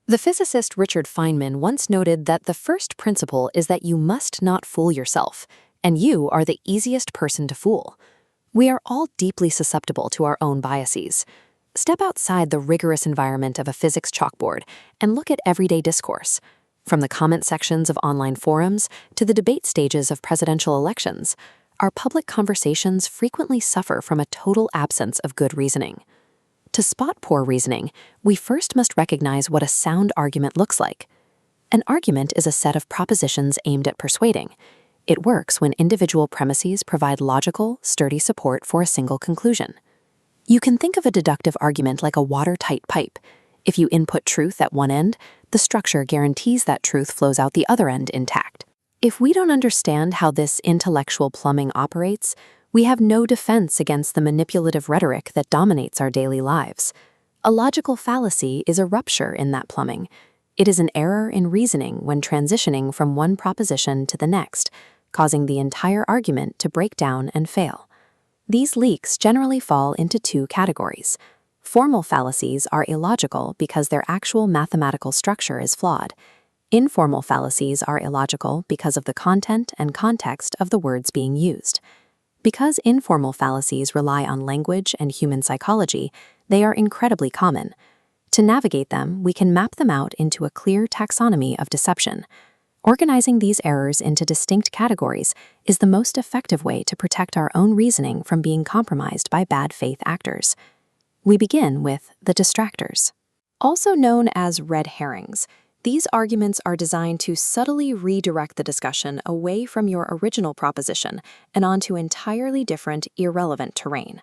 The physicist Richard Feynman once noted that the first principle is that you must not fool yourself, and you are the easiest person to fool. We are all deeply susceptible to our own biases. Step outside the rigorous environment of a physics chalkboard and look at everyday discourse. From the comment sections of online forums to the debate stages of presidential elections, our public conversations frequently suffer from a total absence of good reasoning. To spot poor reasoning, we first must recognize what a sound argument looks like. An argument is a set of propositions aimed at persuading. It works when individual premises provide logical, sturdy support for a single conclusion. You can think of a deductive argument like a watertight pipe. If you input truth at one end, the structure guarantees that truth flows out the other end intact. If we don't understand how this intellectual plumbing operates, we have no defense against the manipulative rhetoric that dominates our daily lives. A logical fallacy is a rupture in that plumbing. It is an error in reasoning when transitioning from one proposition to the next, causing the entire argument to break down and fail. These leaks generally fall into two categories. Formal fallacies are illogical because their actual mathematical structure is flawed. Informal fallacies are illogical because of the content and context of the words being used. Because informal fallacies rely on language and human psychology, they are incredibly common. To navigate them, we can map them out into a clear taxonomy of deception. Organizing these errors into distinct categories is the most effective way to protect our own reasoning from being compromised by bad faith actors. We begin with the distractors. Also known as red herrings, these arguments are designed to subtly redirect the discussion away from your original proposition and onto entirely different, irrelevant terrain.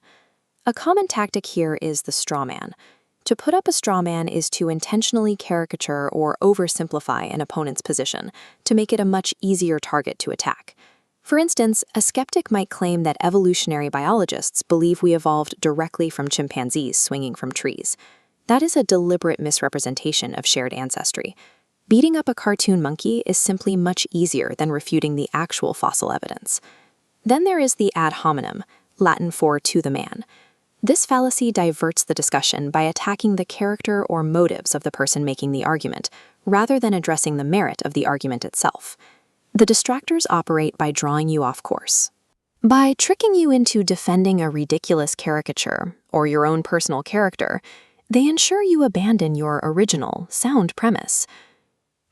A common tactic here is the straw man. To put up a straw man is to intentionally caricature or oversimplify an opponent's position to make it a much easier target to attack. For instance, a skeptic might claim that evolutionary biologists believe we evolved directly from chimpanzees swinging from trees. That is a deliberate misrepresentation of shared ancestry. Beating up a cartoon monkey is simply much easier than refuting the actual fossil evidence. Then there is the ad hominem, Latin for to the man. This fallacy diverts the discussion by attacking the character or motives of the person making the argument, rather than addressing the merit of the argument itself. The distractors operate by drawing you off course. By tricking you into defending a ridiculous caricature or your own personal character, they ensure you abandon your original, sound premise.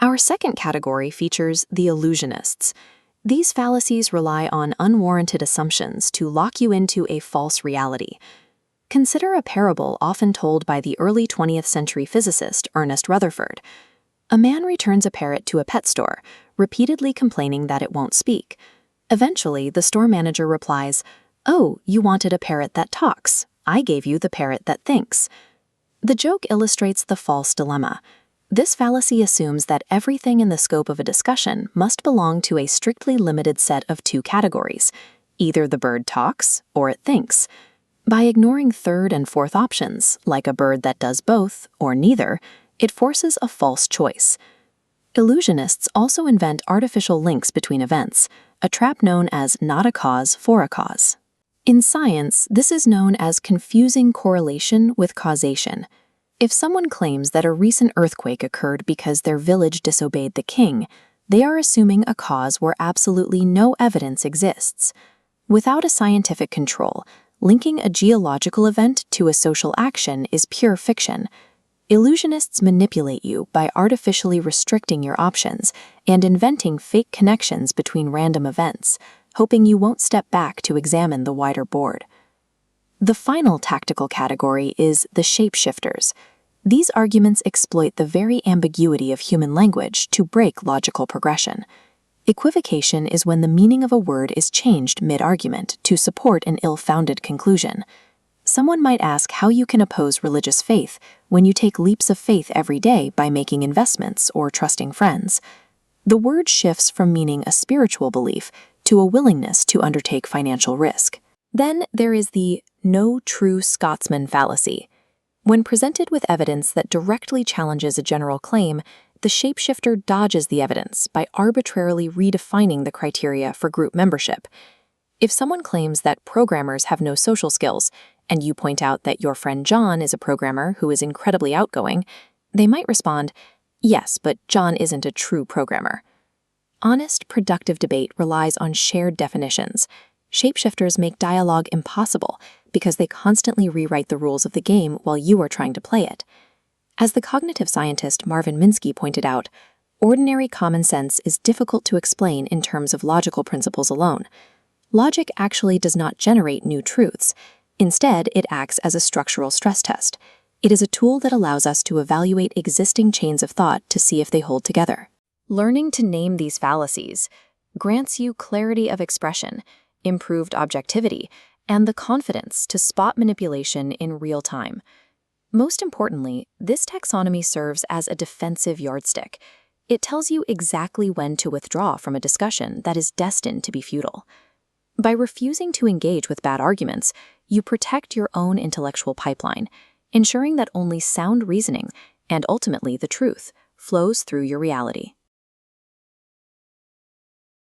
Our second category features the illusionists. These fallacies rely on unwarranted assumptions to lock you into a false reality. Consider a parable often told by the early 20th century physicist Ernest Rutherford. A man returns a parrot to a pet store, repeatedly complaining that it won't speak. Eventually, the store manager replies, "Oh, you wanted a parrot that talks. I gave you the parrot that thinks." The joke illustrates the false dilemma. This fallacy assumes that everything in the scope of a discussion must belong to a strictly limited set of two categories. Either the bird talks or it thinks. By ignoring third and fourth options, like a bird that does both or neither, it forces a false choice. Illusionists also invent artificial links between events, a trap known as not a cause for a cause. In science, this is known as confusing correlation with causation. If someone claims that a recent earthquake occurred because their village disobeyed the king, they are assuming a cause where absolutely no evidence exists. Without a scientific control, linking a geological event to a social action is pure fiction. Illusionists manipulate you by artificially restricting your options and inventing fake connections between random events, hoping you won't step back to examine the wider board. The final tactical category is the shapeshifters. These arguments exploit the very ambiguity of human language to break logical progression. Equivocation is when the meaning of a word is changed mid-argument to support an ill-founded conclusion. Someone might ask how you can oppose religious faith when you take leaps of faith every day by making investments or trusting friends. The word shifts from meaning a spiritual belief to a willingness to undertake financial risk. Then there is the no true Scotsman fallacy. When presented with evidence that directly challenges a general claim, the shapeshifter dodges the evidence by arbitrarily redefining the criteria for group membership. If someone claims that programmers have no social skills, and you point out that your friend John is a programmer who is incredibly outgoing, they might respond, Yes, but John isn't a true programmer. Honest, productive debate relies on shared definitions. Shapeshifters make dialogue impossible because they constantly rewrite the rules of the game while you are trying to play it. As the cognitive scientist Marvin Minsky pointed out, ordinary common sense is difficult to explain in terms of logical principles alone. Logic actually does not generate new truths. Instead, it acts as a structural stress test. It is a tool that allows us to evaluate existing chains of thought to see if they hold together. Learning to name these fallacies grants you clarity of expression, improved objectivity, and the confidence to spot manipulation in real time. Most importantly, this taxonomy serves as a defensive yardstick. It tells you exactly when to withdraw from a discussion that is destined to be futile. By refusing to engage with bad arguments, you protect your own intellectual pipeline, ensuring that only sound reasoning, and ultimately the truth, flows through your reality.